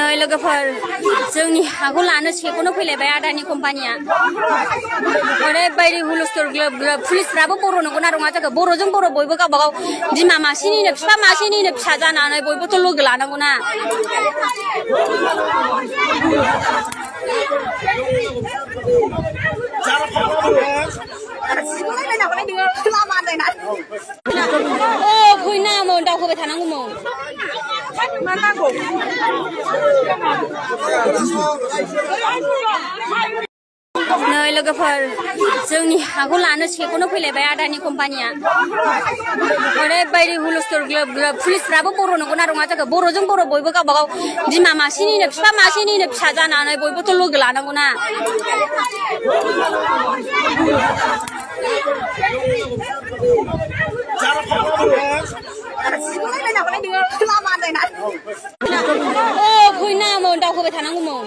नै लोगोफोर जोंनि हाखौ लानो सेखौनो फैलायबाय आदानि कम्पानिया ओरैबायदि हुलस्थुल ग्लोब ग्लोब पुलिसफ्राबो बर' नंगौना नङा जाखो बर'जों बर' बयबो गावबा गाव बिमा मासेनिनो बिफा मासेनिनो फिसा जानानै बयबोथ' लोगो लानांगौना फैनाङामोन दावखोबाय थानांगौमोन नै लोगोफोर जोंनि हाखौ लानो सेखौनो फैलायबाय आदानि कम्पानिया ओरैबायदि हुलस्थुल ग्लोब ग्लोब पुलिसफ्राबो बर' नंगौना नङा जाखो बर'जों बर' बयबो गावबा गाव बिमा मासेनिनो बिफा मासेनिनो फिसा जानानै बयबोथ' लोगो लानांगौना फैनाङामोन दावखोबाय थानांगौमोन